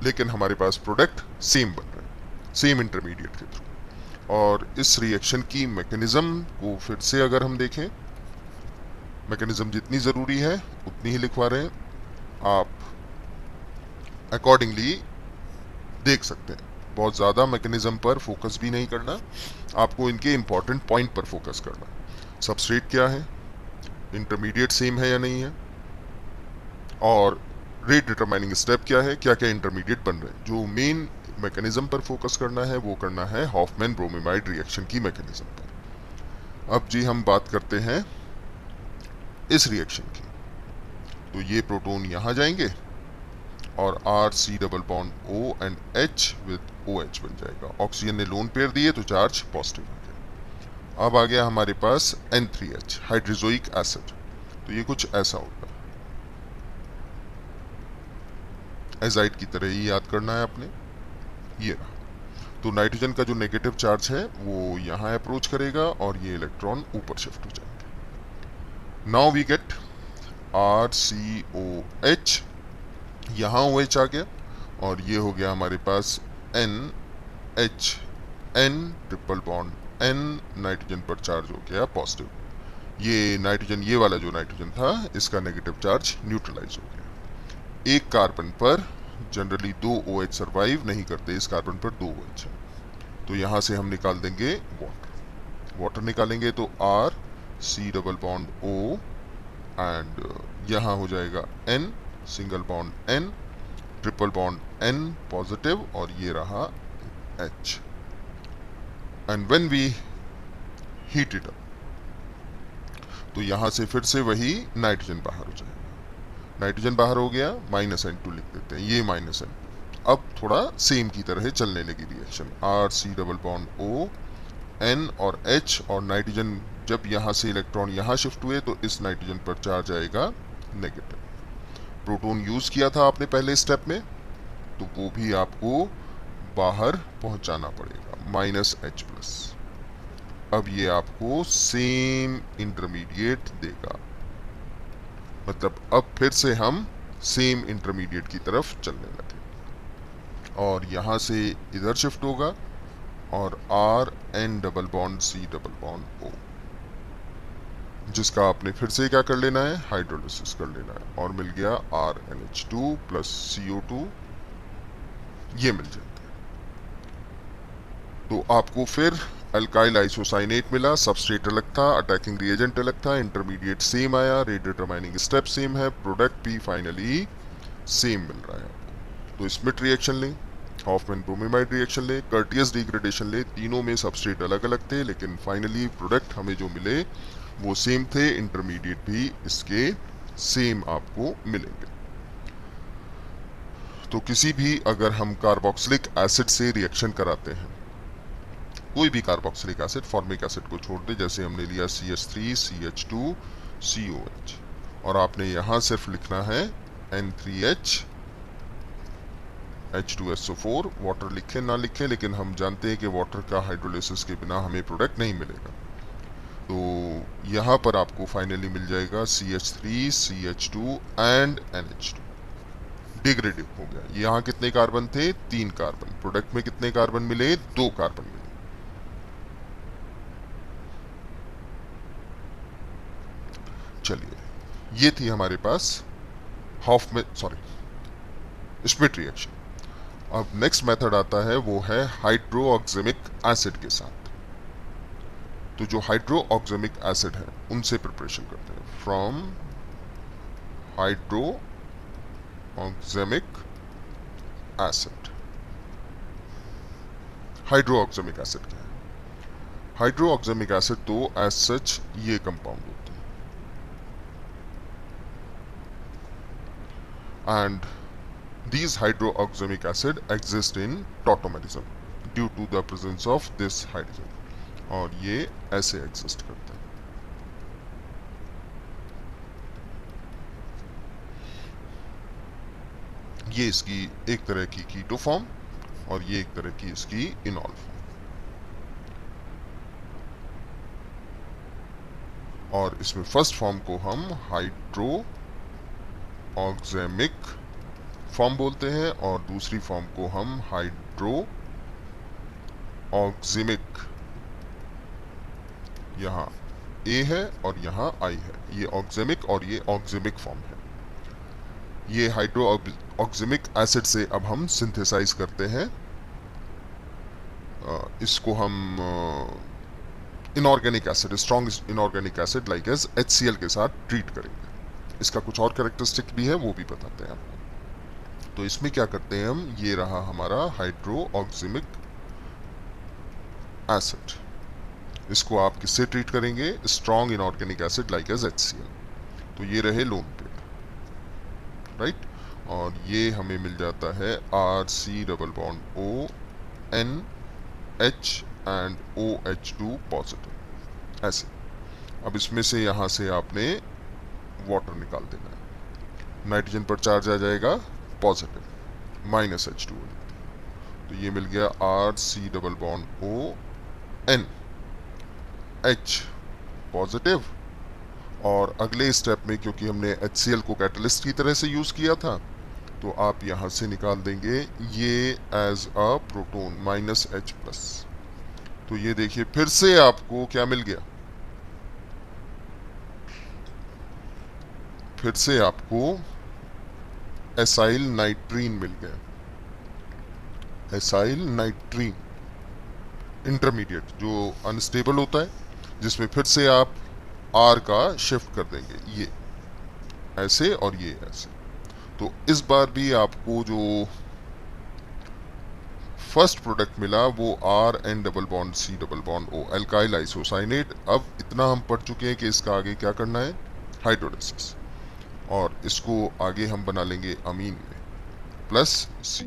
लेकिन हमारे पास प्रोडक्ट सेम बन रहे हैं, सेम इंटरमीडिएट के थ्रू। और इस रिएक्शन की मैकेनिज्म को फिर से अगर हम देखें, मैकेनिज्म जितनी ज़रूरी है उतनी ही लिखवा रहे हैं, आप अकॉर्डिंगली देख सकते हैं। बहुत ज़्यादा मैकेनिज्म पर फोकस भी नहीं करना, आपको इनके इंपॉर्टेंट पॉइंट पर फोकस करना। सबस्ट्रेट क्या है, इंटरमीडिएट सेम है या नहीं है, और रेट डिटरमाइनिंग स्टेप क्या है, क्या क्या इंटरमीडिएट बन रहे हैं। जो मेन मैकेनिज्म पर फोकस करना है वो करना है हॉफमैन ब्रोमीमाइड रिएक्शन की मैकेनिज्म पर। अब जी हम बात करते हैं इस रिएक्शन की। तो ये प्रोटॉन यहाँ जाएंगे और RC double bond O and H with OH बन जाएगा। ऑक्सीजन ने लोन पेयर दिए तो चार्ज पॉजिटिव हो गया। अब आ गया हमारे पास N3H हाइड्रोजोइक एसिड। तो ये कुछ ऐसा होगा, एजाइड की तरह ही याद करना है आपने। ये रहा। तो नाइट्रोजन का जो नेगेटिव चार्ज है वो यहाँ अप्रोच करेगा और ये इलेक्ट्रॉन ऊपर शिफ्ट हो जाएंगे। नाउ वी गेट RCOH, यहाँ OH आ गया और ये हो गया हमारे पास NH, N triple bond N, nitrogen पर चार्ज हो गया पॉजिटिव। ये नाइट्रोजन, ये वाला जो नाइट्रोजन था, इसका नेगेटिव चार्ज न्यूट्रलाइज हो गया। एक कार्बन पर जनरली 2 OH सर्वाइव नहीं करते, इस कार्बन पर 2 OH है, तो यहां से हम निकाल देंगे वाटर। वाटर निकालेंगे तो R C double bond O and यहां हो जाएगा N single bond N triple bond N positive और ये रहा H। And when we heat it up तो यहां से फिर से वही नाइट्रोजन बाहर हो जाएगा। नाइट्रोजन बाहर हो गया, -N2 लिख देते हैं, ये -N2। अब थोड़ा सेम की तरह चलने लगी reaction, R C double bond O N और H, और नाइट्रोजन जब यहाँ से इलेक्ट्रॉन यहाँ शिफ्ट हुए तो इस नाइट्रोजन पर चार्ज आएगा नेगेटिव। प्रोटॉन यूज किया था आपने पहले स्टेप में, तो वो भी आपको बाहर पहुंचाना पड़ेगा, -H+। अब ये आपको सेम इंटरमीडिएट देगा, मतलब अब फिर से हम सेम इंटरमीडिएट की तरफ चलने लगे और यहां से इधर शिफ्ट होगा और R N double bond C double bond O, जिसका आपने फिर से क्या कर लेना है, हाइड्रोलिसिस कर लेना है, और मिल गया RNH2 प्लस CO2, ये मिल जाता है। तो आपको फिर अल्काइल आइसोसाइनेट मिला, सबस्ट्रेट अलग था, अटैकिंग रिएजेंट अलग था, इंटरमीडिएट सेम आया, रेट डिटरमाइनिंग स्टेप सेम है, प्रोडक्ट भी फाइनली सेम मिल रहा है आपको। तो स्मिट रिएक्शन लें, हॉफमैन ब्रोमीमाइड रिएक्शन ले, कर्टियस डिग्रेडेशन ले, तीनों में सबस्ट्रेट अलग अलग थे, लेकिन फाइनली प्रोडक्ट हमें जो मिले वो सेम थे, इंटरमीडिएट भी इसके सेम आपको मिलेंगे। तो किसी भी अगर हम कार्बोक्सिलिक एसिड से रिएक्शन कराते हैं, कोई भी कार्बोक्सिलिक एसिड, फॉर्मिक एसिड को छोड़ दे, जैसे हमने लिया CH3 CH2 COH, और आपने यहां सिर्फ लिखना है N3H H2SO4, वाटर लिखे ना लिखे, लेकिन हम जानते हैं कि वाटर का हाइड्रोलिसिस के बिना हमें प्रोडक्ट नहीं मिलेगा। तो यहाँ पर आपको फाइनली मिल जाएगा CH3 CH2 and NH2, degraded हो गया। यहाँ कितने कार्बन थे, 3 कार्बन, प्रोडक्ट में कितने कार्बन मिले, 2 कार्बन मिले। चलिए, ये थी हमारे पास स्मिट रिएक्शन। अब नेक्स्ट मेथड आता है, वो है हाइड्रोऑक्सिमिक एसिड के साथ। तो जो हाइड्रोऑक्सिमिक एसिड है उनसे प्रिपरेशन करते हैं, फ्रॉम हाइड्रोऑक्सिमिक एसिड। हाइड्रोऑक्सिमिक एसिड क्या है? हाइड्रोऑक्सिमिक एसिड तो एज सच ये कंपाउंड होते हैं, and these hydroxamic acid exist in tautomerism due to the presence of this hydrogen, और ये ऐसे एग्जिस्ट करते हैं। ये इसकी एक तरह की कीटो फॉर्म और ये एक तरह की इसकी इनॉल फॉर्म, और इसमें फर्स्ट फॉर्म को हम हाइड्रोऑक्सिमिक फॉर्म बोलते हैं और दूसरी फॉर्म को हम हाइड्रोऑक्सिमिक, यहाँ A है और यहाँ I है, ये ऑक्सिमिक और ये ऑक्सिमिक फॉर्म है। ये हाइड्रोऑक्सिमिक एसिड से अब हम सिंथेसाइज करते हैं, इसको हम inorganic acid, strong inorganic acid like as HCl के साथ ट्रीट करेंगे। इसका कुछ और कैरेक्टरिस्टिक भी है, वो भी बताते हैं आपको। तो इसमें क्या करते हैं हम, ये रहा हमारा हाइड्रोऑक्सिमिक एसिड, इसको आप किससे ट्रीट करेंगे, strong inorganic acid like as HCl। तो ये रहे लोन पेयर, राइट, और ये हमें मिल जाता है RC double bond O N H and OH2 positive, ऐसे। अब इसमें से यहाँ से आपने वाटर निकाल देना है। नाइट्रोजन पर चार्ज आ जाएगा पॉजिटिव -H2O। तो ये मिल गया RC⋯ON, H पॉजिटिव। और अगले स्टेप में क्योंकि हमने HCl को कैटलिस्ट की तरह से यूज किया था, तो आप यहां से निकाल देंगे ये एज अ प्रोटॉन -H+। तो ये देखिए फिर से आपको क्या मिल गया, फिर से आपको एसाइल नाइट्रीन मिल गया। एसाइल नाइट्रीन इंटरमीडिएट जो अनस्टेबल होता है, जिसमें फिर से आप R का शिफ्ट कर देंगे, ये ऐसे और ये ऐसे। तो इस बार भी आपको जो फर्स्ट प्रोडक्ट मिला वो RN⋯C⋯O, एल्काइल आइसोसाइनेट। अब इतना हम पढ़ चुके हैं कि इसका आगे क्या करना है, हाइड्रोलिसिस, और इसको आगे हम बना लेंगे अमीन में +C।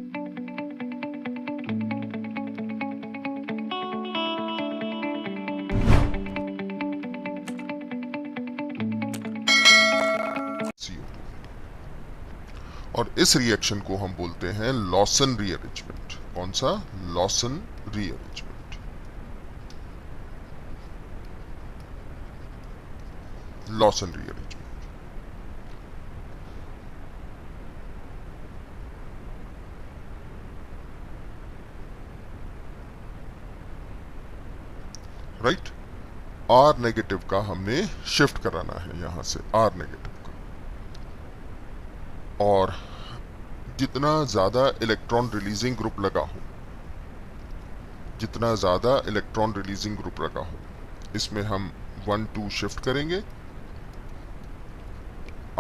और इस रिएक्शन को हम बोलते हैं लॉसन रीअरेंजमेंट। कौन सा, Lawson rearrangement. Lawson rearrangement. Right, R negative का हमने शिफ्ट कराना है यहां से, R नेगेटिव का। और जितना ज्यादा इलेक्ट्रॉन रिलीजिंग ग्रुप लगा हो, जितना ज्यादा इलेक्ट्रॉन रिलीजिंग ग्रुप लगा हो, इसमें हम 1 2 शिफ्ट करेंगे।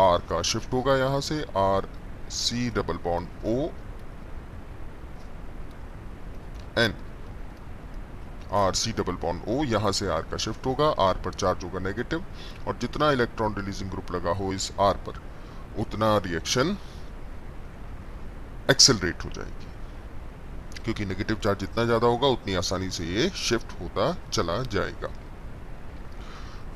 R का शिफ्ट होगा यहां से RC⋯ON, RC⋯O, यहां से R का शिफ्ट होगा, R पर चार्ज होगा नेगेटिव, और जितना इलेक्ट्रॉन रिलीजिंग ग्रुप लगा हो इस R पर, उतना रिएक्शन एक्सेलरेट हो जाएगी, क्योंकि नेगेटिव चार्ज जितना ज्यादा होगा उतनी आसानी से ये शिफ्ट होता चला जाएगा।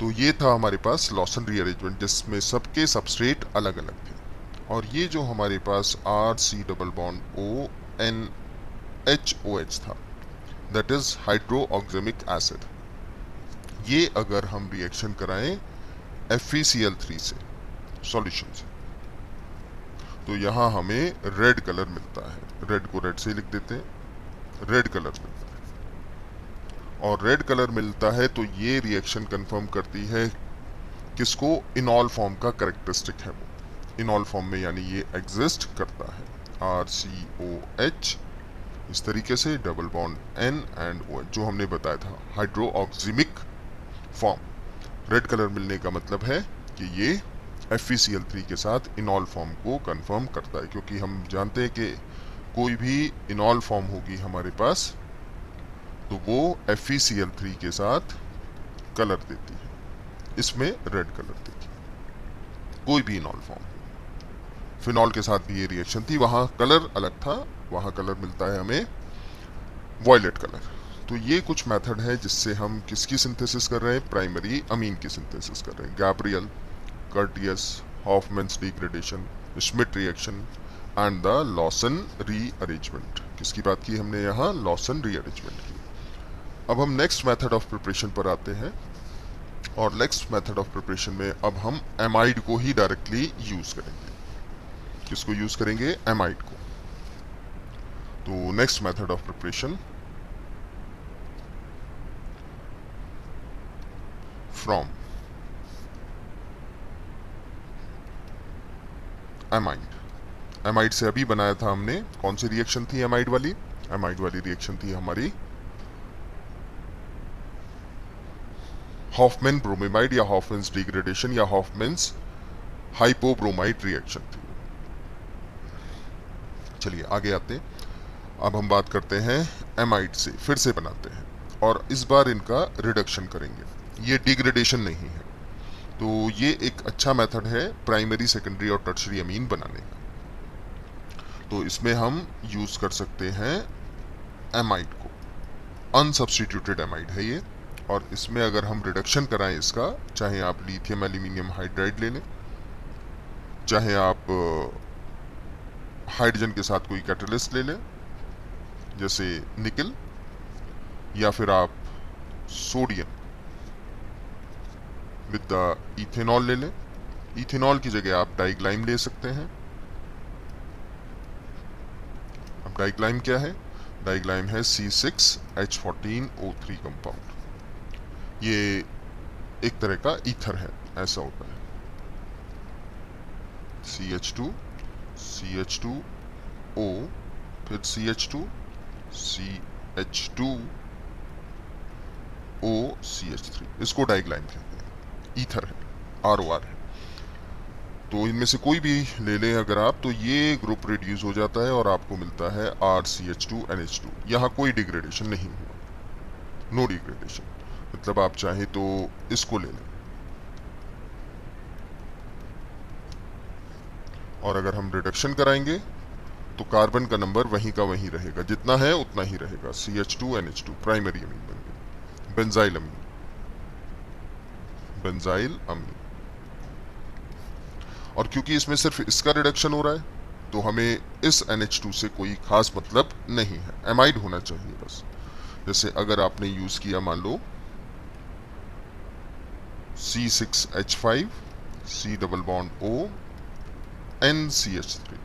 तो ये था हमारे पास लॉसन रीअरेंजमेंट, जिसमें सबके सबस्ट्रेट अलग अलग थे। और ये जो हमारे पास RC⋯ONHOH था, दैट इज हाइड्रोऑक्जेमिक एसिड, ये अगर हम रिएक्शन कराएं FeCl3 से, सॉल्यूशन से, तो यहां हमें रेड कलर मिलता है। रेड को रेड से लिख देते हैं, रेड कलर मिलता है। और रेड कलर मिलता है तो ये रिएक्शन कंफर्म करती है किसको, इनॉल फॉर्म का कैरेक्टरिस्टिक है वो, इनॉल फॉर्म में, यानी ये एग्जिस्ट करता है। RCOH इस तरीके से, ⋯N एंड OH, जो हमने बताया था हाइड्रोऑक्सिमिक फॉर्म। रेड कलर मिलने का मतलब है कि ये FeCl3 के साथ इनॉल फॉर्म को कंफर्म करता है, क्योंकि हम जानते हैं कि कोई भी इनॉल फॉर्म होगी हमारे पास तो वो FeCl3 के साथ कलर देती है, इसमें रेड कलर देती है, कोई भी इनॉल फॉर्म। फिनॉल के साथ भी ये रिएक्शन थी, वहां कलर अलग था, वहां कलर मिलता है हमें वॉयलेट कलर। तो ये कुछ मेथड है जिससे हम किसकी सिंथेसिस कर रहे हैं, प्राइमरी अमीन की सिंथेसिस कर रहे हैं। Gabriel, Curtius, Hofmann's degradation, Schmidt reaction and the Lossen rearrangement. किसकी बात की हमने यहाँ, लॉसन रीअरेंजमेंट की। अब हम नेक्स्ट मेथड ऑफ प्रिपरेशन पर आते हैं, और नेक्स्ट मेथड ऑफ प्रिपरेशन में अब हम एमाइड को ही डायरेक्टली यूज करेंगे। किसको यूज करेंगे, एमाइड को। तो next method of preparation, from amide. Amide से अभी बनाया था हमने, कौन सी रिएक्शन थी एमाइड वाली, एमाइड वाली रिएक्शन थी हमारी हॉफमैन ब्रोमीमाइड या हॉफमैन्स डिग्रेडेशन या हॉफमैन्स हाइपोब्रोमाइड रिएक्शन थी। चलिए आगे आते हैं। अब हम बात करते हैं एमाइड से, फिर से बनाते हैं, और इस बार इनका रिडक्शन करेंगे। ये डिग्रेडेशन नहीं है, तो ये एक अच्छा मेथड है प्राइमरी, सेकेंडरी और टर्शरी अमीन बनाने का। तो इसमें हम यूज कर सकते हैं एमाइड को, अनसब्स्टिट्यूटेड एमाइड है ये। और इसमें अगर हम रिडक्शन कराएं इसका, चाहे आप लिथियम एल्यूमिनियम हाइड्राइड ले लें चाहे आप हाइड्रोजन के साथ कोई कैटलिस्ट ले लें जैसे निकल, या फिर आप सोडियम विद द इथेनॉल ले लें। इथेनॉल की जगह आप डाइग्लाइम ले सकते हैं। अब डाइग्लाइम क्या है? डाइग्लाइम है C6H14O3 कंपाउंड। ये एक तरह का ईथर है, ऐसा होता है। CH2 CH2O फिर CH2 CH2O CH3, इसको डाइग्लाइम कहते हैं, ईथर है, ROR है। तो इनमें से कोई भी ले लें अगर आप, तो ये ग्रुप रिड्यूस हो जाता है और आपको मिलता है RCH2NH2। यहाँ कोई डिग्रेडेशन नहीं हुआ, नो डिग्रेडेशन। मतलब आप चाहे तो इसको ले लें, और अगर हम रिडक्शन कराएंगे तो कार्बन का नंबर वहीं का वहीं रहेगा, जितना है उतना ही रहेगा। CH2NH2 प्राइमरी अमीन बन गया, बेंजाइल अमीन, बेंजाइल अमीन। और क्योंकि इसमें सिर्फ इसका रिडक्शन हो रहा है, तो हमें इस NH2 से कोई खास मतलब नहीं है, एमाइड होना चाहिए बस। जैसे अगर आपने यूज किया मान लो C6H5 C double bond O NCH3,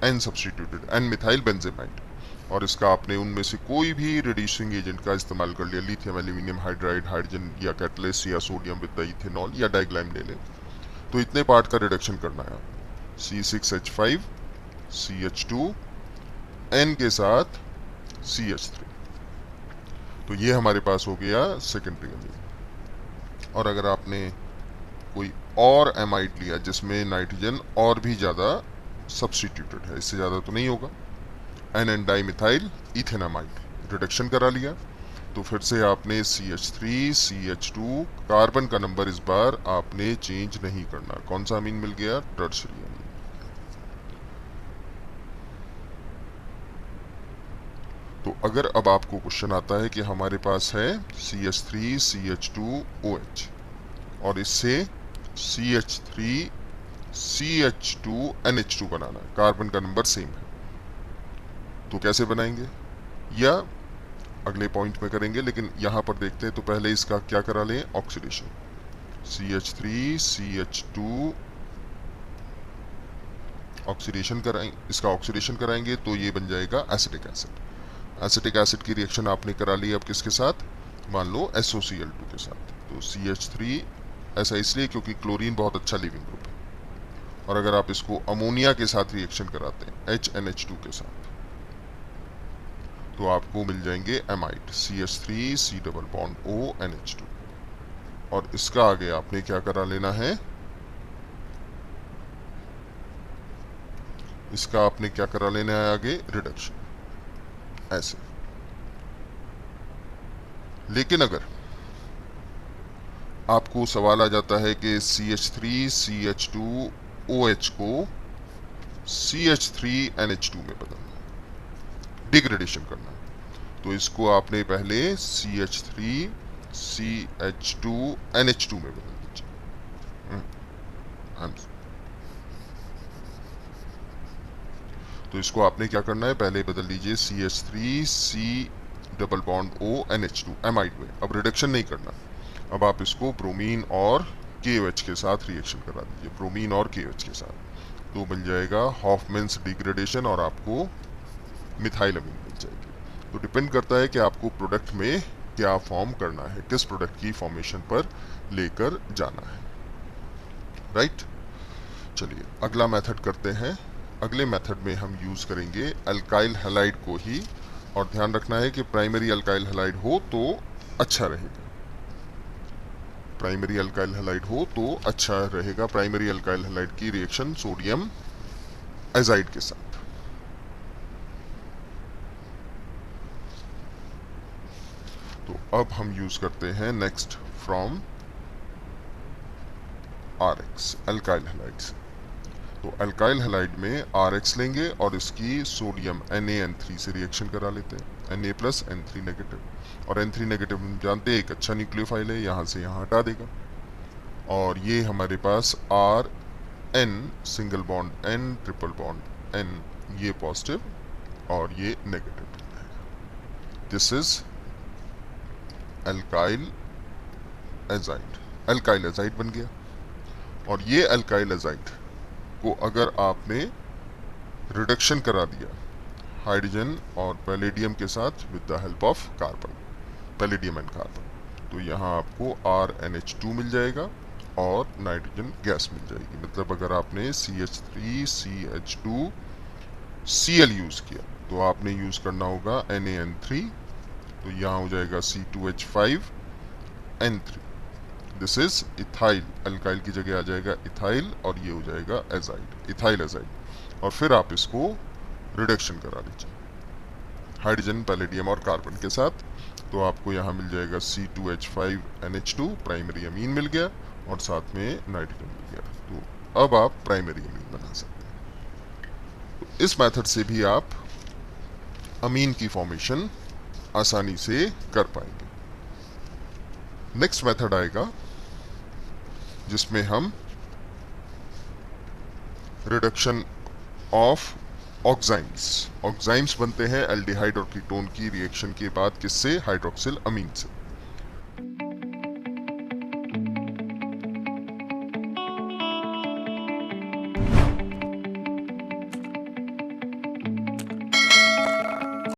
N substituted, N methyl benzamide, और इसका आपने उनमें से कोई भी रिड्यूसिंग एजेंट का इस्तेमाल कर लिया, लिथियम एल्यूमिनियम हाइड्राइड, हाइड्रोजन या कैटलिस्ट, या सोडियम विद द इथेनॉल, या डाइग्लाइम ले लें, तो इतने पार्ट का रिडक्शन करना है। C6H5 CH2 N के साथ CH3, तो ये हमारे पास हो गया सेकेंडरी अमीन। और अगर आपने कोई और एमाइड लिया जिसमें नाइट्रोजन और भी ज़्यादा सब्स्टिट्यूटेड है, इससे ज़्यादा तो नहीं होगा, NN डाइमिथाइल इथेनामाइड, रिडक्शन करा लिया, तो फिर से आपने CH3 CH2, कार्बन का नंबर इस बार आपने चेंज नहीं करना। कौन सा अमीन मिल गया? टर्शरी अमीन। तो अगर अब आपको क्वेश्चन आता है कि हमारे पास है CH3 CH2OH और इससे CH3 CH2NH2 बनाना है, कार्बन का नंबर सेम है, तो कैसे बनाएंगे? या अगले पॉइंट में करेंगे, लेकिन यहां पर देखते हैं। तो पहले इसका क्या करा लें? ऑक्सीडेशन। CH3 CH2 ऑक्सीडेशन कराएंगे, इसका ऑक्सीडेशन कराएंगे तो ये बन जाएगा एसिटिक एसिड। एसिटिक एसिड की रिएक्शन आपने करा ली अब किसके साथ? मान लो SOCl2 के साथ। तो CH3, ऐसा इसलिए क्योंकि क्लोरीन बहुत अच्छा लिविंग ग्रुप है, और अगर आप इसको अमोनिया के साथ रिएक्शन कराते हैं HNH2 के साथ, तो आपको मिल जाएंगे amide CH3 C double bond O NH2। और इसका आगे आपने क्या करा लेना है? इसका आपने क्या करा लेना है आगे? रिडक्शन, ऐसे। लेकिन अगर आपको सवाल आ जाता है कि CH3 CH2OH को CH3NH2 में बदलना, डिग्रेडेशन करना, तो इसको आपने पहले CH3 CH2NH2 में बदल दीजिए। तो इसको आपने क्या करना है? पहले बदल लीजिए CH3 C double bond O NH2 amide में। अब रिडक्शन नहीं करना, अब आप इसको ब्रोमीन और KOH के साथ रिएक्शन करा दीजिए, ब्रोमीन और KOH के साथ, तो मिल जाएगा हॉफमैन्स डिग्रेडेशन और आपको मिथाइल अमीन मिल जाएगी। तो डिपेंड करता है कि आपको प्रोडक्ट में क्या फॉर्म करना है, किस प्रोडक्ट की फॉर्मेशन पर लेकर जाना है, राइट। चलिए अगला मेथड करते हैं। अगले मेथड में हम यूज करेंगे अल्काइल हैलाइड को ही, और ध्यान रखना है कि प्राइमरी अल्काइल हैलाइड हो तो अच्छा रहेगा, प्राइमरी अल्काइल हैलाइड हो तो अच्छा रहेगा। प्राइमरी अल्काइल हैलाइड की रिएक्शन सोडियम एजाइड के साथ। तो अब हम यूज करते हैं next from RX, alkyl halide से। तो अल्काइल हैलाइड में RX लेंगे और इसकी सोडियम NaN3 से रिएक्शन करा लेते हैं, Na प्लस N3 नेगेटिव, और N3 नेगेटिव हम जानते हैं एक अच्छा न्यूक्लियोफाइल है, यहाँ से यहाँ हटा देगा, और ये हमारे पास N single bond N triple bond N, ये पॉजिटिव और ये negative. This is alkyl azide, alkyl azide बन गया। और ये अल्काइल एजाइड को अगर आपने रिडक्शन करा दिया हाइड्रोजन और पैलेडियम के साथ with the help of carbon, palladium and carbon, तो यहाँ आपको RnH2 मिल जाएगा और नाइट्रोजन गैस मिल जाएगी। मतलब अगर आपने CH3CH2Cl यूज किया तो आपने यूज करना होगा NaN3, तो यहाँ हो जाएगा C2H5N3। This is ethyl, alkyl की जगह आ जाएगा इथाइल और ये हो जाएगा एजाइड, इथाइल एजाइड। और फिर आप इसको रिडक्शन करा लीजिए हाइड्रोजन पैलेडियम और कार्बन के साथ, तो आपको यहाँ मिल जाएगा C2H5NH2, प्राइमरी अमीन मिल गया और साथ में नाइट्रोजन मिल गया। तो अब आप प्राइमरी अमीन बना सकते हैं। तो इस मेथड से भी आप अमीन की फॉर्मेशन आसानी से कर पाएंगे। नेक्स्ट मेथड आएगा जिसमें हम रिडक्शन ऑफ ऑक्साइम्स बनते हैं एल्डिहाइड और कीटोन की रिएक्शन के बाद, किससे? हाइड्रोक्सिल अमीन से।